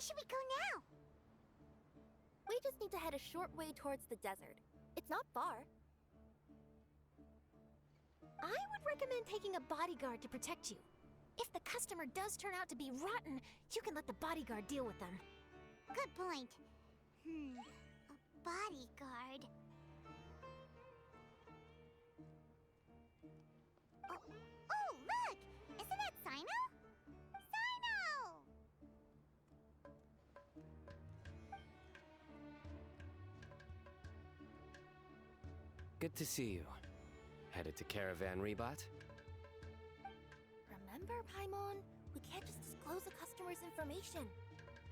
should we go now? We just need to head a short way towards the desert. It's not far. I would recommend taking a bodyguard to protect you. If the customer does turn out to be rotten, you can let the bodyguard deal with them. Good point. A bodyguard. Oh, look! Isn't that Sino? Sino! Good to see you. Headed to Caravan Rebot? Remember, Paimon? We can't just disclose a customer's information.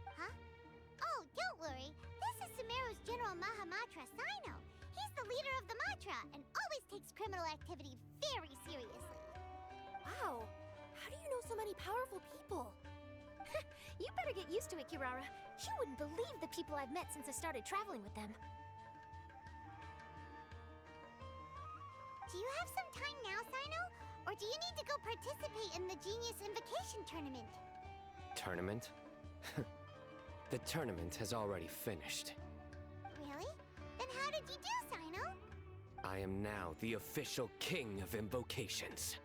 Huh? Oh, don't worry. This is Sumeru's General Mahamatra, Sino. He's the leader of the Matra and always takes criminal activity very seriously. Wow! How do you know so many powerful people? You better get used to it, Kirara. You wouldn't believe the people I've met since I started traveling with them. Do you have some time now, Sino? Or do you need to go participate in the Genius Invocation Tournament? Tournament? The tournament has already finished. Really? Then how did you do, Sino? I am now the official king of invocations.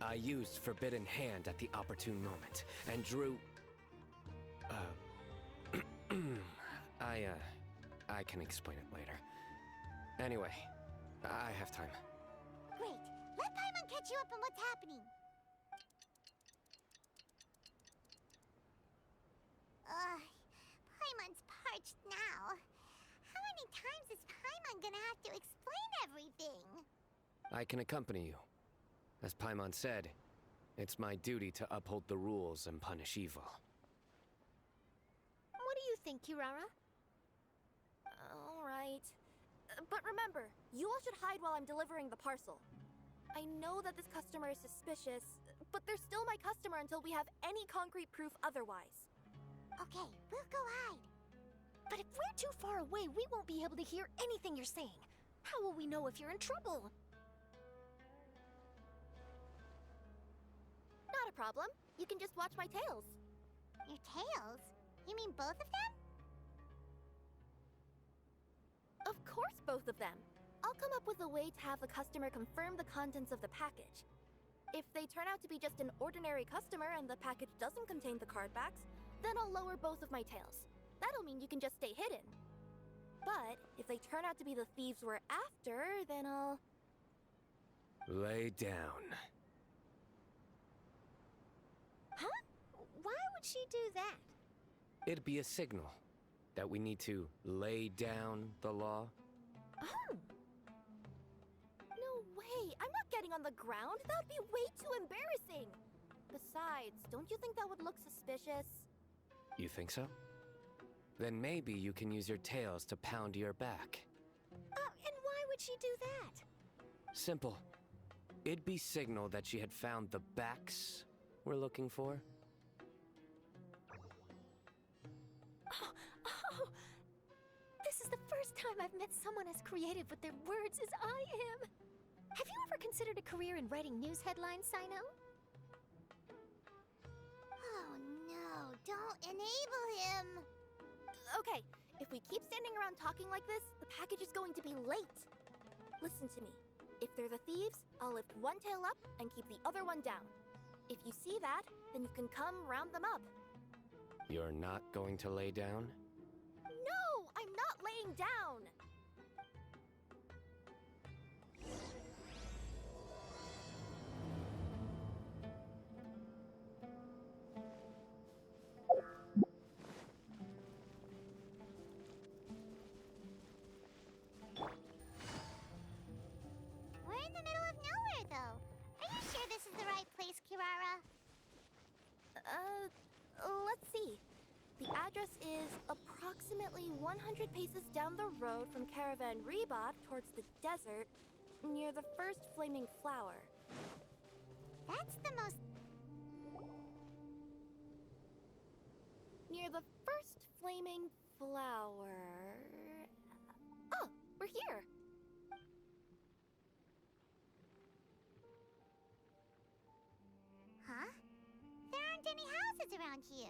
I used Forbidden Hand at the opportune moment, and drew... I can explain it later. Anyway, I have time. Great. Let Paimon catch you up on what's happening. Paimon's parched now. How many times is Paimon gonna have to explain everything? I can accompany you. As Paimon said, it's my duty to uphold the rules and punish evil. What do you think, Kirara? All right. But remember, you all should hide while I'm delivering the parcel. I know that this customer is suspicious, but they're still my customer until we have any concrete proof otherwise. Okay, we'll go hide. But if we're too far away, we won't be able to hear anything you're saying. How will we know if you're in trouble? Not a problem. You can just watch my tails. Your tails? You mean both of them? Of course, both of them. I'll come up with a way to have the customer confirm the contents of the package. If they turn out to be just an ordinary customer and the package doesn't contain the card backs, then I'll lower both of my tails. That'll mean you can just stay hidden. But if they turn out to be the thieves we're after, then I'll... Lay down. Huh? Why would she do that? It'd be a signal that we need to lay down the law. Oh. No way! I'm not getting on the ground! That would be way too embarrassing! Besides, don't you think that would look suspicious? You think so? Then maybe you can use your tails to pound your back. And why would she do that? Simple. It'd be signal that she had found the backs we're looking for. Oh, this is the first time I've met someone as creative with their words as I am. Have you ever considered a career in writing news headlines, Sino? Oh no, don't enable him! Okay, if we keep standing around talking like this, the package is going to be late. Listen to me. If they're the thieves, I'll lift one tail up and keep the other one down. If you see that, then you can come round them up. You're not going to lay down? No, I'm not laying down! We're in the middle of nowhere, though. Are you sure this is the right place, Kirara? Let's see. The address is approximately 100 paces down the road from Caravan Rebot towards the desert, near the first flaming flower. That's the most... Near the first flaming flower... Oh, we're here! Huh? There aren't any houses boxes around here.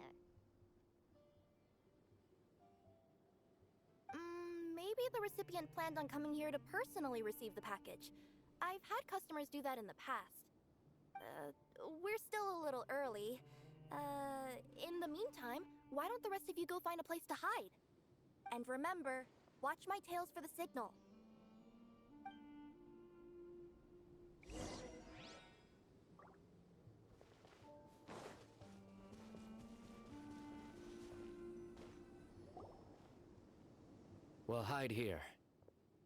Maybe the recipient planned on coming here to personally receive the package. I've had customers do that in the past. We're still a little early. In the meantime, why don't the rest of you go find a place to hide? And remember, watch my tails for the signal. We'll hide here.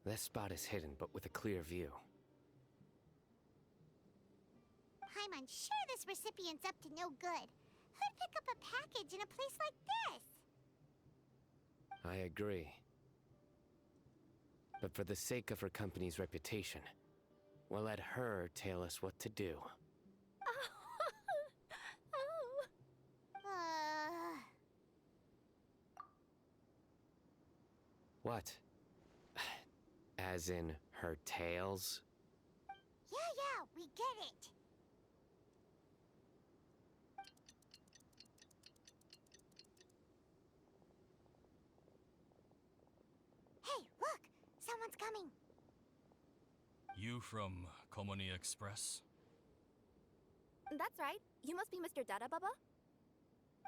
This spot is hidden, but with a clear view. I'm unsure this recipient's up to no good. Who'd pick up a package in a place like this? I agree. But for the sake of her company's reputation, we'll let her tell us what to do. Oh. What? As in her tails? Yeah, we get it. Hey, look! Someone's coming. You from Komoni Express? That's right. You must be Mr. Dada Baba?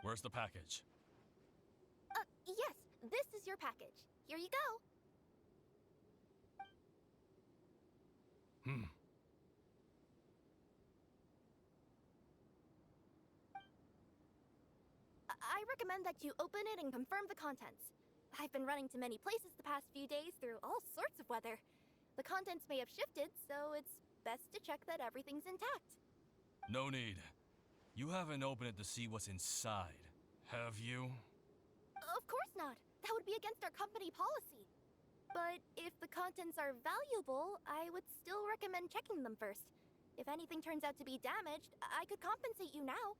Where's the package? Yes, this is your package. Here you go. I recommend that you open it and confirm the contents. I've been running to many places the past few days through all sorts of weather. The contents may have shifted, so it's best to check that everything's intact. No need. You haven't opened it to see what's inside, have you? Of course not. That would be against our company policy. But if the contents are valuable, I would still recommend checking them first. If anything turns out to be damaged, I could compensate you now.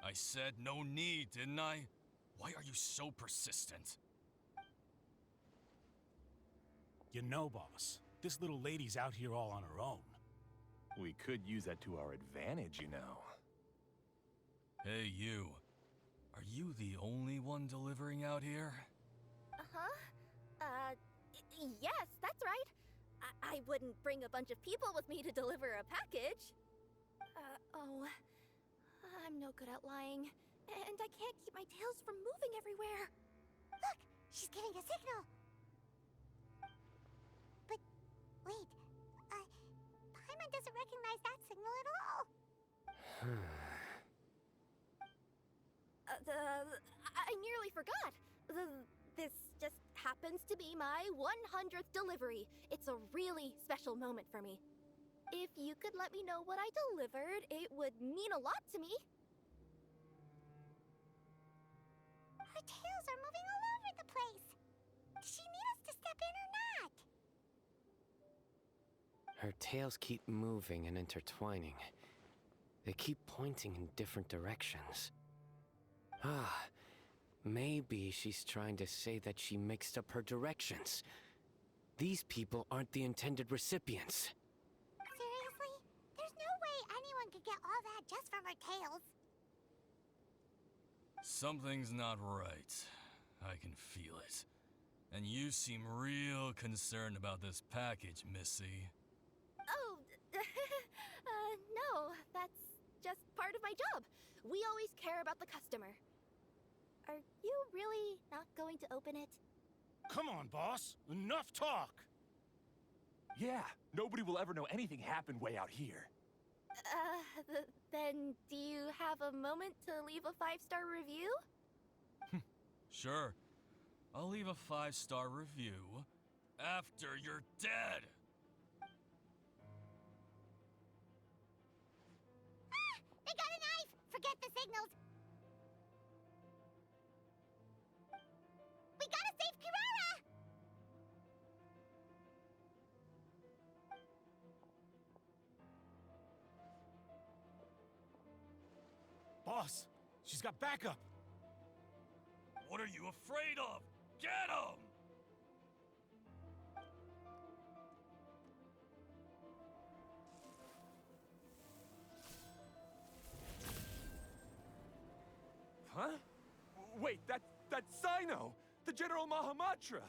I said no need, didn't I? Why are you so persistent? You know, boss, this little lady's out here all on her own. We could use that to our advantage, you know. Hey, you. Are you the only one delivering out here? Yes, that's right. I wouldn't bring a bunch of people with me to deliver a package. I'm no good at lying. And I can't keep my tails from moving everywhere. Look! She's giving a signal. But, wait. Paimon doesn't recognize that signal at all. I nearly forgot. This just happens to be my 100th delivery. It's a really special moment for me. If you could let me know what I delivered, it would mean a lot to me. Her tails are moving all over the place. Does she need us to step in or not? Her tails keep moving and intertwining. They keep pointing in different directions. Maybe she's trying to say that she mixed up her directions. These people aren't the intended recipients. Seriously? There's no way anyone could get all that just from her tails. Something's not right. I can feel it. And you seem real concerned about this package, Missy. Oh, no, that's just part of my job. We always care about the customer. Are you really not going to open it? Come on, boss. Enough talk. Yeah, nobody will ever know anything happened way out here. Then do you have a moment to leave a 5-star review? Sure. I'll leave a 5-star review after you're dead. They got a knife! Forget the signals! We gotta save Kirara! Boss, she's got backup. What are you afraid of? Get him! Wait, that's Sino, the General Mahamatra.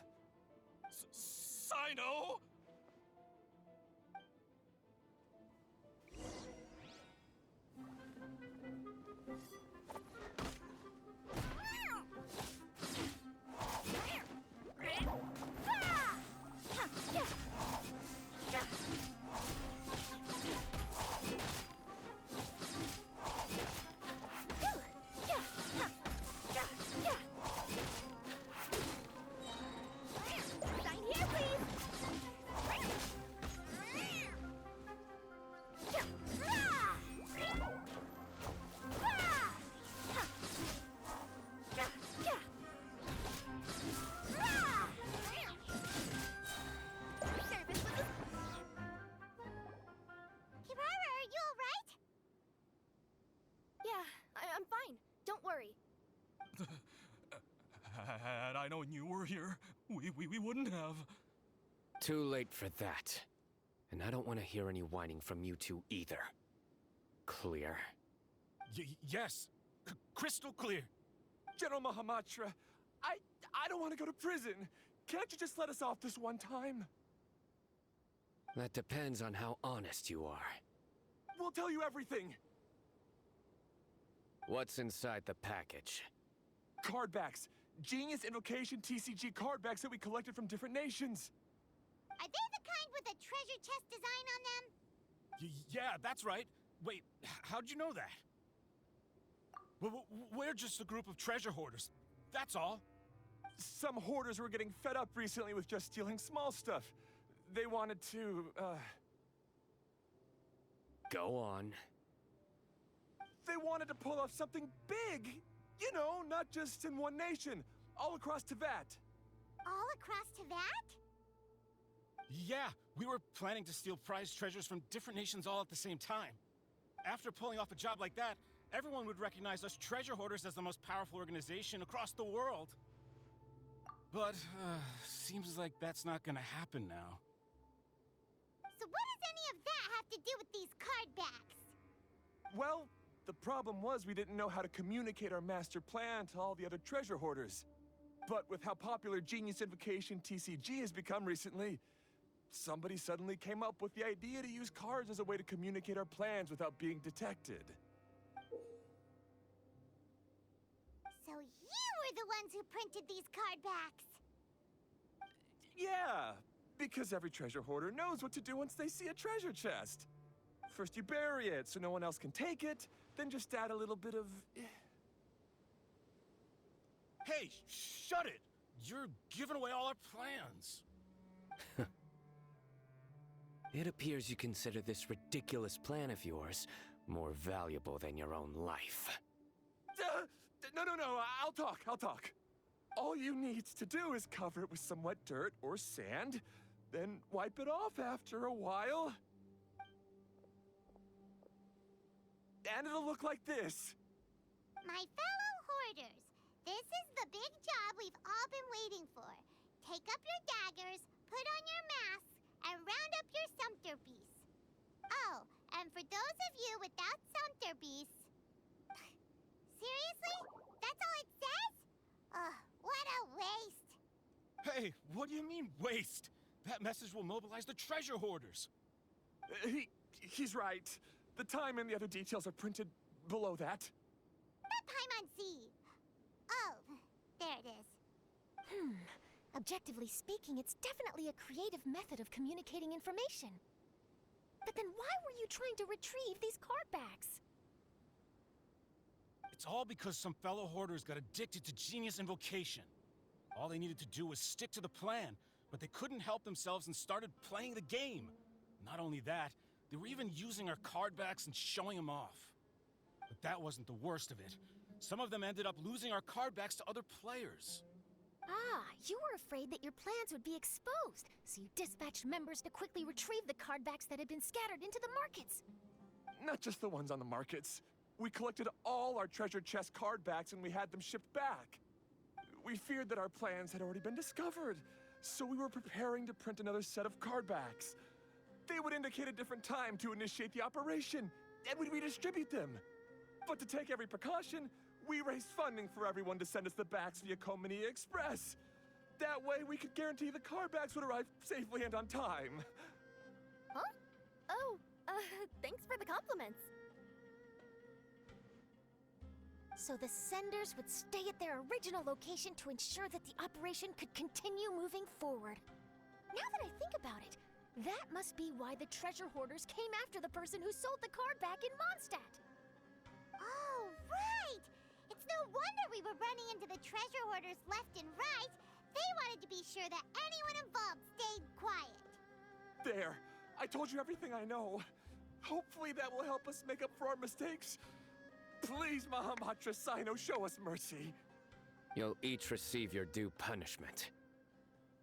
Sino? Sign here, please. Kirara, are you alright? Yeah, I'm fine. Don't worry. Had I known you were here, we wouldn't have. Too late for that. And I don't want to hear any whining from you two either. Clear? Yes. Crystal clear. General Mahamatra, I don't want to go to prison. Can't you just let us off this one time? That depends on how honest you are. We'll tell you everything. What's inside the package? Card backs. Genius Invocation TCG card backs that we collected from different nations. Are they the kind with a treasure chest design on them? Yeah, that's right. Wait, how'd you know that? We're just a group of treasure hoarders. That's all. Some hoarders were getting fed up recently with just stealing small stuff. They wanted to, Go on. They wanted to pull off something big. You know, not just in one nation, all across Tibet. All across Tibet? Yeah, we were planning to steal prized treasures from different nations all at the same time. After pulling off a job like that, everyone would recognize us treasure hoarders as the most powerful organization across the world. But, seems like that's not gonna happen now. So what does any of that have to do with these card backs? Well, the problem was we didn't know how to communicate our master plan to all the other treasure hoarders. But with how popular Genius Invocation TCG has become recently, somebody suddenly came up with the idea to use cards as a way to communicate our plans without being detected. So you were the ones who printed these card backs. Yeah, because every treasure hoarder knows what to do once they see a treasure chest. First you bury it so no one else can take it, then just add a little bit of... Hey, shut it! You're giving away all our plans. It appears you consider this ridiculous plan of yours more valuable than your own life. No, I'll talk. All you need to do is cover it with some wet dirt or sand, then wipe it off after a while. And it'll look like this. My fellow hoarders, this is the big job we've all been waiting for. Take up your daggers, put on your masks, and round up your sumpter-piece. Oh, and for those of you without sumpter-piece... Seriously? That's all it says? Ugh, what a waste. Hey, what do you mean, waste? That message will mobilize the treasure hoarders. He's right. The time and the other details are printed below that. That Paimon-Z. Oh, there it is. Objectively speaking, it's definitely a creative method of communicating information. But then why were you trying to retrieve these card backs? It's all because some fellow hoarders got addicted to Genius Invocation. All they needed to do was stick to the plan, but they couldn't help themselves and started playing the game. Not only that, they were even using our card backs and showing them off. But that wasn't the worst of it. Some of them ended up losing our card backs to other players. Ah, you were afraid that your plans would be exposed, so you dispatched members to quickly retrieve the card backs that had been scattered into the markets. Not just the ones on the markets. We collected all our treasure chest card backs and we had them shipped back. We feared that our plans had already been discovered, so we were preparing to print another set of card backs. They would indicate a different time to initiate the operation, and we'd redistribute them. But to take every precaution, we raised funding for everyone to send us the backs via Komini Express. That way, we could guarantee the car backs would arrive safely and on time. Huh? Oh, thanks for the compliments. So the senders would stay at their original location to ensure that the operation could continue moving forward. Now that I think about it, that must be why the treasure hoarders came after the person who sold the card back in Mondstadt. Oh, right! It's no wonder we were running into the treasure hoarders left and right. They wanted to be sure that anyone involved stayed quiet. There, I told you everything I know. Hopefully that will help us make up for our mistakes. Please, Mahamatra Sino, show us mercy. You'll each receive your due punishment.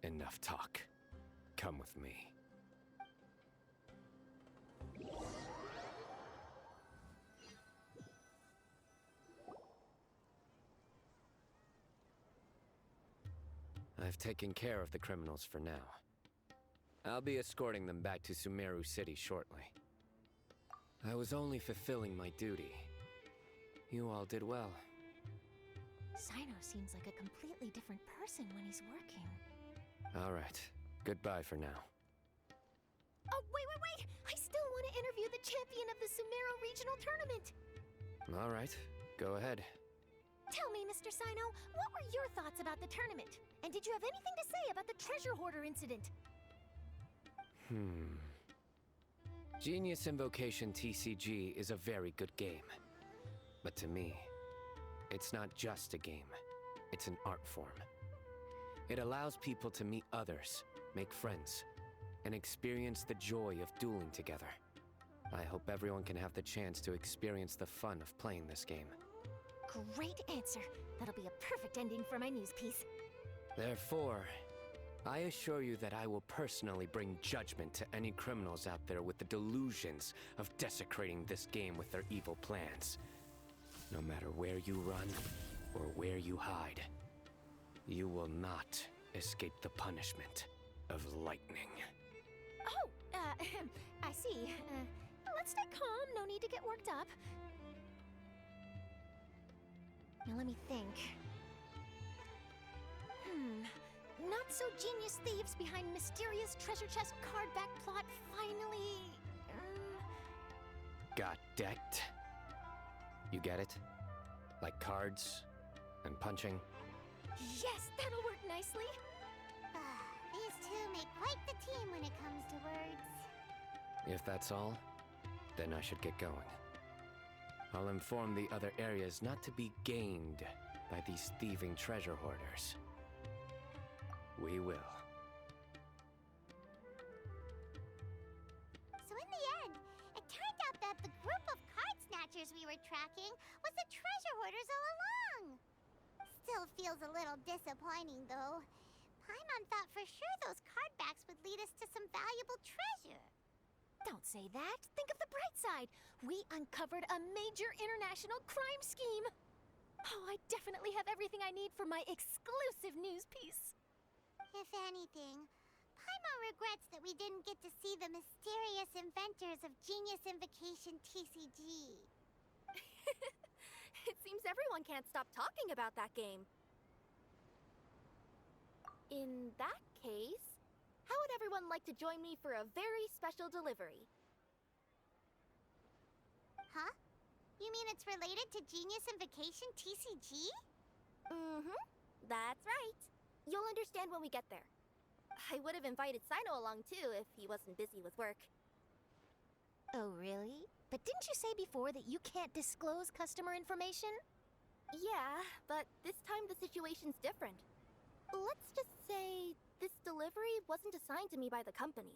Enough talk. Come with me. I've taken care of the criminals for now. I'll be escorting them back to Sumeru City shortly. I was only fulfilling my duty. You all did well. Sino seems like a completely different person when he's working. All right. Goodbye for now. Oh, wait! I still want to interview the champion of the Sumeru Regional Tournament! All right. Go ahead. Tell me, Mr. Sino, what were your thoughts about the tournament? And did you have anything to say about the treasure hoarder incident? Genius Invocation TCG is a very good game. But to me, it's not just a game. It's an art form. It allows people to meet others, make friends, and experience the joy of dueling together. I hope everyone can have the chance to experience the fun of playing this game. Great answer. That'll be a perfect ending for my news piece. Therefore, I assure you that I will personally bring judgment to any criminals out there with the delusions of desecrating this game with their evil plans. No matter where you run or where you hide, you will not escape the punishment of lightning. Oh, I see. Let's stay calm. No need to get worked up. Now let me think. Not so genius thieves behind mysterious treasure chest card back plot finally. Got decked? You get it? Like cards and punching? Yes, that'll work nicely. These two make quite the team when it comes to words. If that's all, then I should get going. I'll inform the other areas not to be gained by these thieving treasure hoarders. We will. So in the end, it turned out that the group of card snatchers we were tracking was the treasure hoarders all along. Still feels a little disappointing, though. Paimon thought for sure those card backs would lead us to some valuable treasure. Don't say that. Think of the bright side. We uncovered a major international crime scheme. Oh, I definitely have everything I need for my exclusive news piece. If anything, Paimon regrets that we didn't get to see the mysterious inventors of Genius Invocation TCG. It seems everyone can't stop talking about that game. In that case, how would everyone like to join me for a very special delivery? Huh? You mean it's related to Genius Invocation TCG? Mm-hmm. That's right. You'll understand when we get there. I would have invited Sino along too if he wasn't busy with work. Oh, really? But didn't you say before that you can't disclose customer information? Yeah, but this time the situation's different. Let's just say this delivery wasn't assigned to me by the company.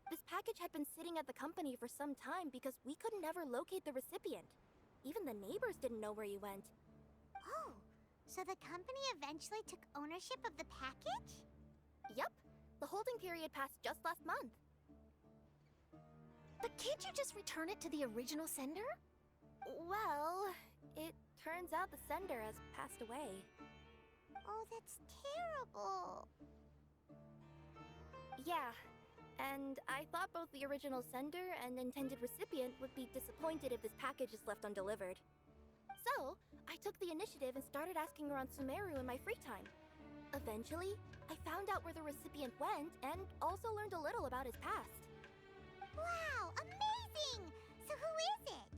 This package had been sitting at the company for some time because we could never locate the recipient. Even the neighbors didn't know where he went. Oh, so the company eventually took ownership of the package? Yup, the holding period passed just last month. But can't you just return it to the original sender? Well, it turns out the sender has passed away. Oh, that's terrible. Yeah, and I thought both the original sender and intended recipient would be disappointed if this package is left undelivered. So, I took the initiative and started asking around Sumeru in my free time. Eventually, I found out where the recipient went and also learned a little about his past. Wow, amazing! So who is it?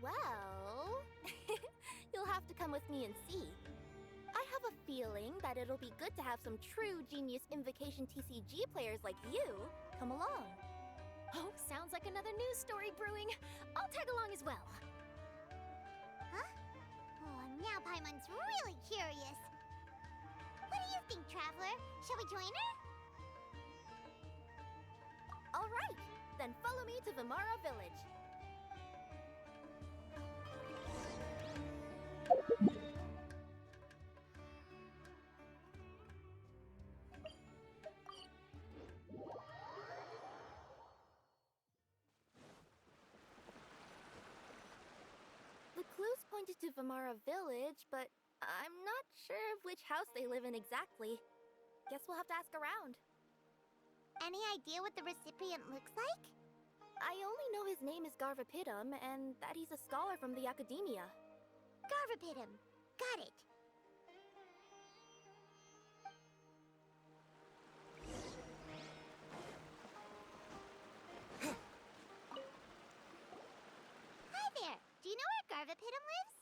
Well, you'll have to come with me and see. I have a feeling that it'll be good to have some true Genius Invocation TCG players like you come along. Oh, sounds like another news story brewing. I'll tag along as well. Huh? Oh, now Paimon's really curious. What do you think, Traveler? Shall we join her? All right, then follow me to Vimara Village. The clues pointed to Vimara Village, but I'm not sure of which house they live in exactly. Guess we'll have to ask around. Any idea what the recipient looks like? I only know his name is Garvapitum and that he's a scholar from the academia. Garvapitum. Got it. Hi there. Do you know where Garvapitum lives?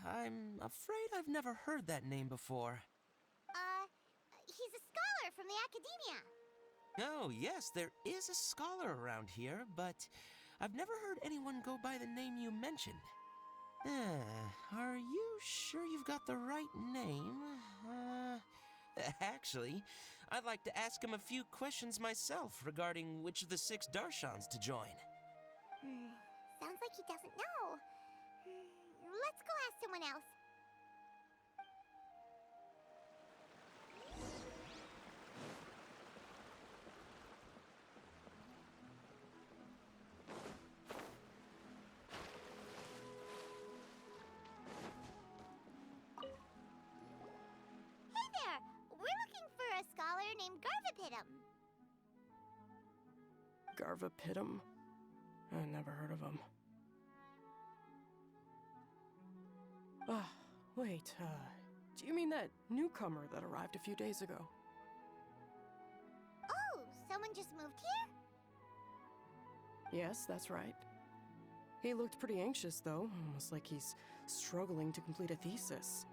I'm afraid I've never heard that name before. He's a scholar from the academia. Oh, yes, there is a scholar around here, but I've never heard anyone go by the name you mentioned. Are you sure you've got the right name? Actually, I'd like to ask him a few questions myself regarding which of the 6 Darshans to join. Sounds like he doesn't know. Let's go ask someone else. Hey there! We're looking for a scholar named Garvapitum. Garvapitum? I never heard of him. Wait, do you mean that newcomer that arrived a few days ago? Oh, someone just moved here? Yes, that's right. He looked pretty anxious, though, almost like he's struggling to complete a thesis.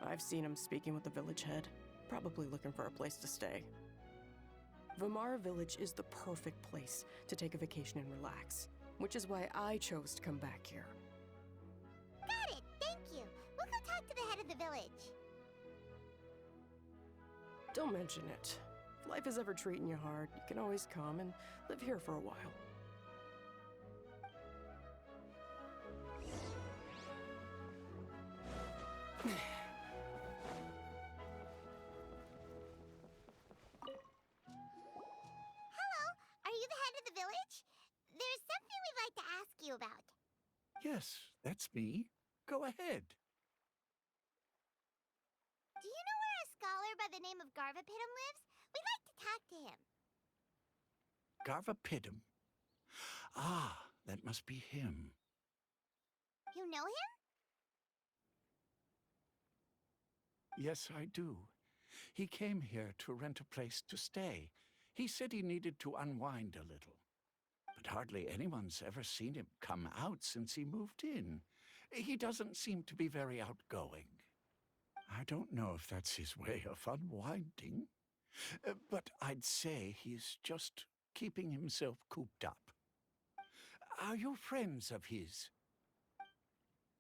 I've seen him speaking with the village head, probably looking for a place to stay. Vimara Village is the perfect place to take a vacation and relax, which is why I chose to come back here. Got it, thank you. We'll go talk to the head of the village. Don't mention it. If life is ever treating you hard, you can always come and live here for a while. Hello, are you the head of the village? There's something we'd like to ask you about. Yes, that's me. Go ahead. Do you know where a scholar by the name of Garvapitum lives? We'd like to talk to him. Garvapitum. Ah, that must be him. You know him? Yes, I do. He came here to rent a place to stay. He said he needed to unwind a little. But hardly anyone's ever seen him come out since he moved in. He doesn't seem to be very outgoing. I don't know if that's his way of unwinding, but I'd say he's just keeping himself cooped up. Are you friends of his?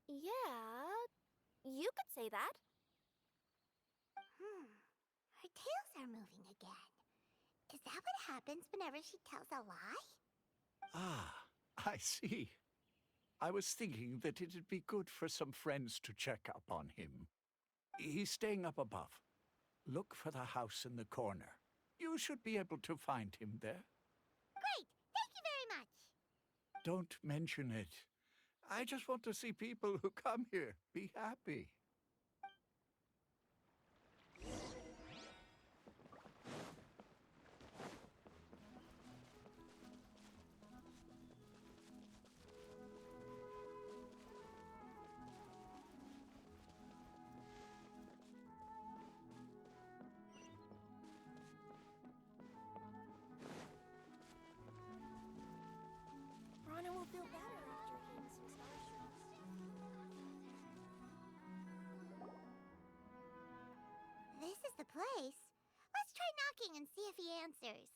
Yeah, you could say that. Her tails are moving again. Is that what happens whenever she tells a lie? Ah, I see. I was thinking that it'd be good for some friends to check up on him. He's staying up above. Look for the house in the corner. You should be able to find him there. Great! Thank you very much! Don't mention it. I just want to see people who come here be happy. place. Let's try knocking and see if he answers.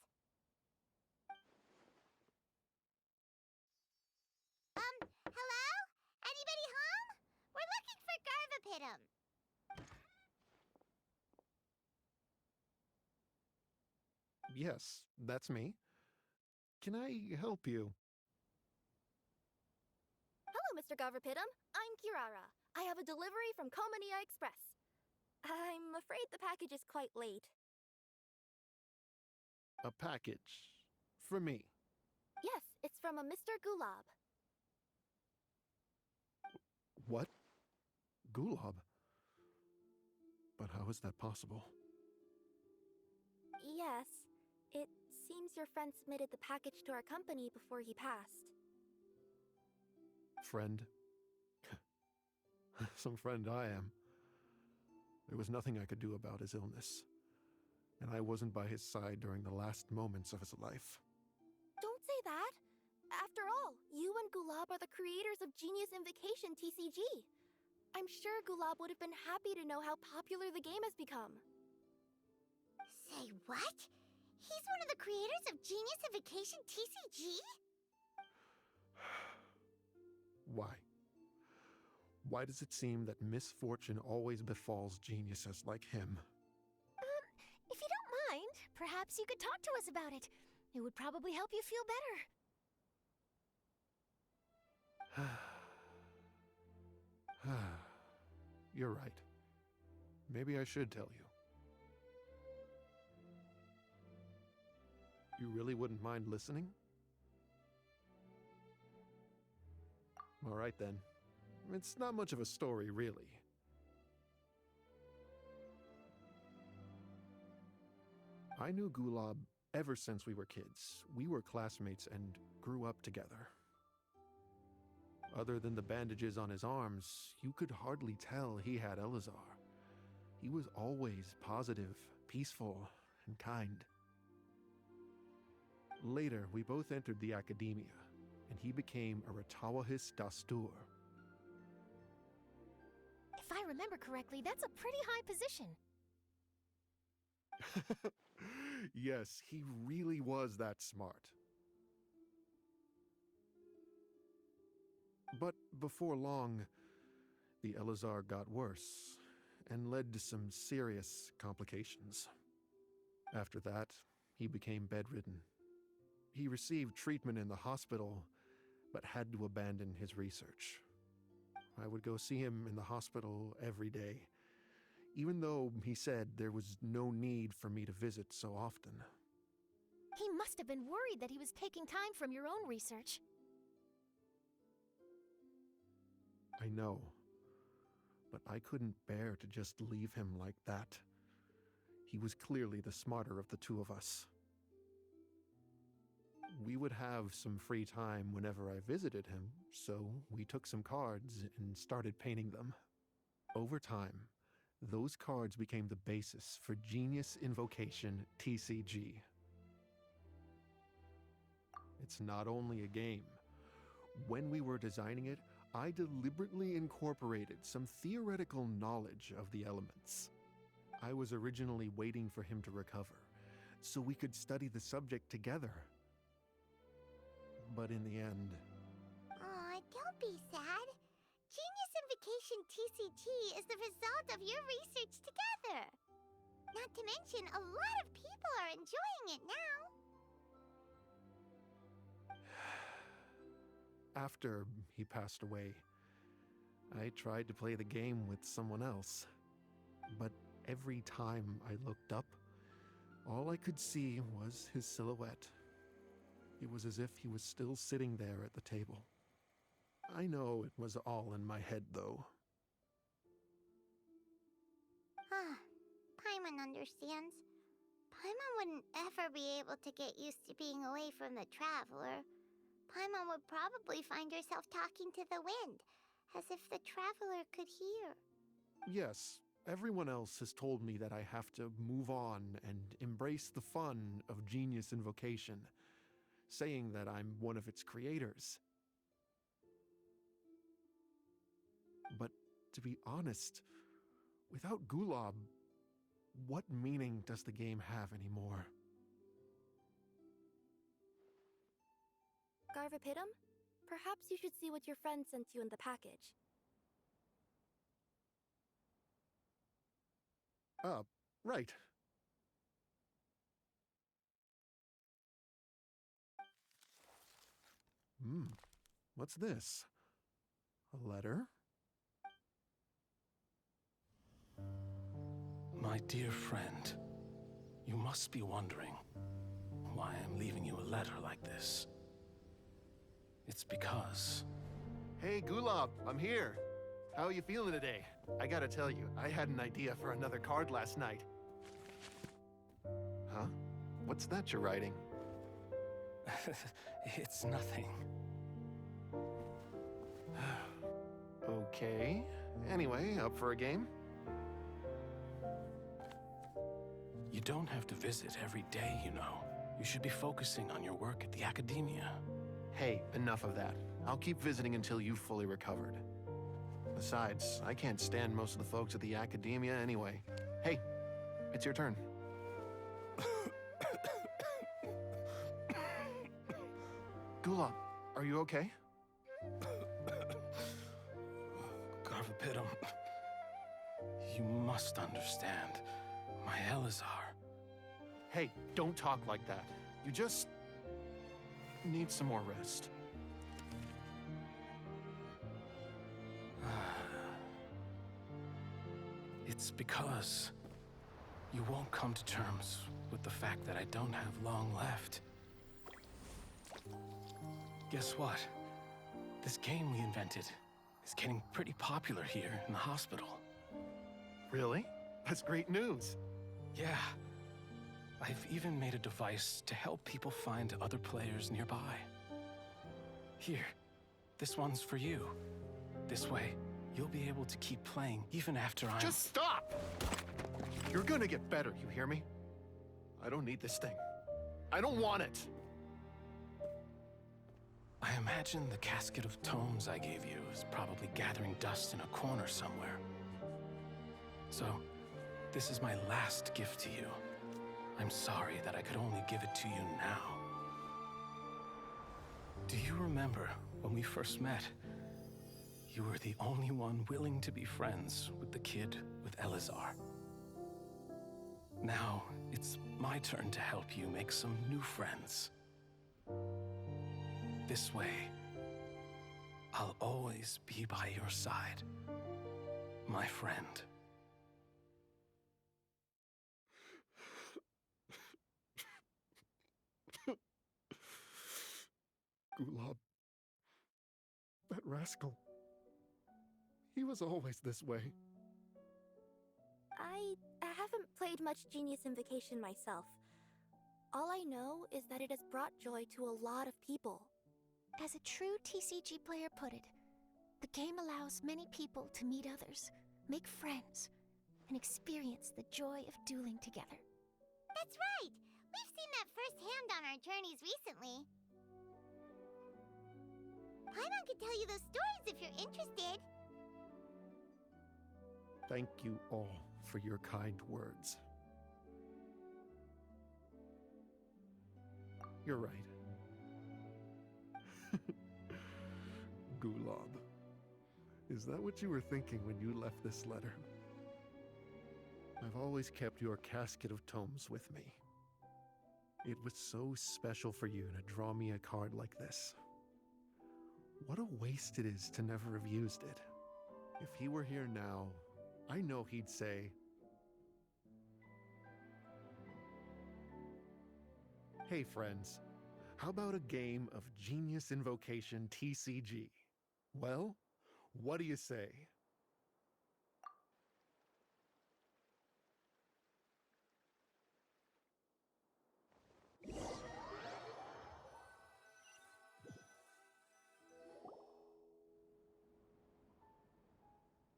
Hello? Anybody home? We're looking for Garvapitum. Yes, that's me. Can I help you? Hello, Mr. Garvapitum. I'm Kirara. I have a delivery from Komania Express. I'm afraid the package is quite late. A package. For me. Yes, it's from a Mr. Gulab. What? Gulab? But how is that possible? Yes. It seems your friend submitted the package to our company before he passed. Friend? Some friend I am. There was nothing I could do about his illness. And I wasn't by his side during the last moments of his life. Don't say that! After all, you and Gulab are the creators of Genius Invocation TCG. I'm sure Gulab would have been happy to know how popular the game has become. Say what? He's one of the creators of Genius Invocation TCG? Why? Why does it seem that misfortune always befalls geniuses like him? If you don't mind, perhaps you could talk to us about it. It would probably help you feel better. You're right. Maybe I should tell you. You really wouldn't mind listening? All right then. It's not much of a story, really. I knew Gulab ever since we were kids. We were classmates and grew up together. Other than the bandages on his arms, you could hardly tell he had Elazar. He was always positive, peaceful, and kind. Later, we both entered the academia, and he became a Ratawahis Dastur. If I remember correctly, that's a pretty high position. Yes, he really was that smart. But before long, the Elazar got worse and led to some serious complications. After that, he became bedridden. He received treatment in the hospital, but had to abandon his research. I would go see him in the hospital every day, even though he said there was no need for me to visit so often. He must have been worried that he was taking time from your own research. I know, but I couldn't bear to just leave him like that. He was clearly the smarter of the two of us. We would have some free time whenever I visited him, so we took some cards and started painting them. Over time, those cards became the basis for Genius Invocation TCG. It's not only a game. When we were designing it, I deliberately incorporated some theoretical knowledge of the elements. I was originally waiting for him to recover, so we could study the subject together. But in the end... Aw, don't be sad. Genius Invocation TCG is the result of your research together. Not to mention, a lot of people are enjoying it now. After he passed away, I tried to play the game with someone else. But every time I looked up, all I could see was his silhouette. It was as if he was still sitting there at the table. I know it was all in my head, though. Paimon understands. Paimon wouldn't ever be able to get used to being away from the Traveler. Paimon would probably find herself talking to the wind, as if the Traveler could hear. Yes, everyone else has told me that I have to move on and embrace the fun of Genius Invocation, saying that I'm one of its creators. But to be honest, without Gulab, What meaning does the game have anymore? Garvapitum? Perhaps you should see what your friend sent you in the package. Right. What's this? A letter? My dear friend, you must be wondering why I'm leaving you a letter like this. It's because... Hey, Gulab, I'm here. How are you feeling today? I gotta tell you, I had an idea for another card last night. Huh? What's that you're writing? It's nothing. Okay. Anyway, up for a game? You don't have to visit every day, you know. You should be focusing on your work at the academia. Hey, enough of that. I'll keep visiting until you've fully recovered. Besides, I can't stand most of the folks at the academia anyway. Hey, it's your turn. Gulab, are you okay? Garvapitum, you must understand. My Elazar. Hey, don't talk like that. You just need some more rest. It's because you won't come to terms with the fact that I don't have long left. Guess what? This game we invented is getting pretty popular here in the hospital. Really? That's great news. Yeah. I've even made a device to help people find other players nearby. Here, this one's for you. This way, you'll be able to keep playing even after I'm... Just stop! You're gonna get better, you hear me? I don't need this thing. I don't want it! I imagine the casket of tomes I gave you is probably gathering dust in a corner somewhere. So, this is my last gift to you. I'm sorry that I could only give it to you now. Do you remember when we first met? You were the only one willing to be friends with the kid with Elazar. Now, it's my turn to help you make some new friends. This way, I'll always be by your side, my friend. Gulab. That rascal. He was always this way. I haven't played much Genius Invocation myself. All I know is that it has brought joy to a lot of people. As a true TCG player put it, the game allows many people to meet others, make friends, and experience the joy of dueling together. That's right! We've seen that firsthand on our journeys recently. Paimon could tell you those stories if you're interested. Thank you all for your kind words. You're right. Gulab. Is that what you were thinking when you left this letter? I've always kept your casket of tomes with me. It was so special for you to draw me a card like this. What a waste it is to never have used it. If he were here now, I know he'd say, "Hey friends, how about a game of Genius Invocation TCG? Well, what do you say?"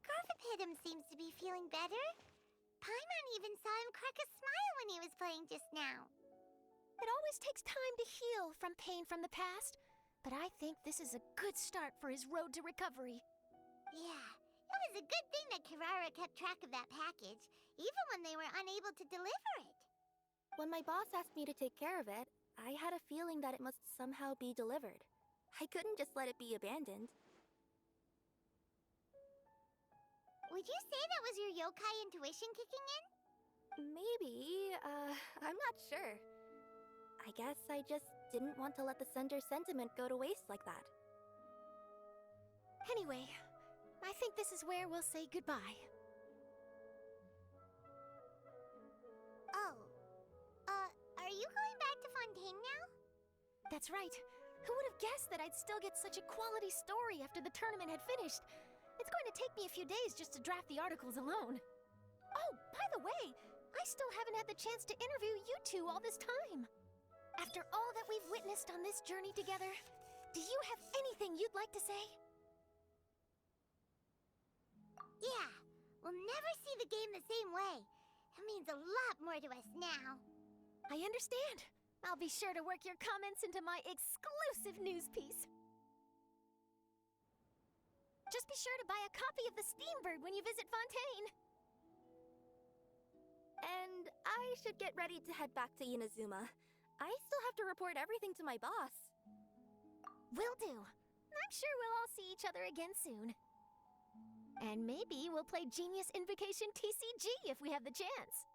Garvapitum seems to be feeling better. Paimon even saw him crack a smile when he was playing just now. It always takes time to heal from pain from the past, but I think this is a good start for his road to recovery. Yeah, It was a good thing that Kirara kept track of that package, even when they were unable to deliver it. When my boss asked me to take care of it, I had a feeling that it must somehow be delivered. I couldn't just let it be abandoned. Would you say that was your yokai intuition kicking in? Maybe, I'm not sure. I guess I just didn't want to let the sender's sentiment go to waste like that. Anyway, I think this is where we'll say goodbye. Oh. Are you going back to Fontaine now? That's right. Who would have guessed that I'd still get such a quality story after the tournament had finished? It's going to take me a few days just to draft the articles alone. Oh, by the way, I still haven't had the chance to interview you two all this time. After all that we've witnessed on this journey together, do you have anything you'd like to say? Yeah, we'll never see the game the same way. It means a lot more to us now. I understand. I'll be sure to work your comments into my exclusive news piece. Just be sure to buy a copy of the Steambird when you visit Fontaine. And I should get ready to head back to Inazuma. I still have to report everything to my boss. Will do. I'm sure we'll all see each other again soon. And maybe we'll play Genius Invocation TCG if we have the chance.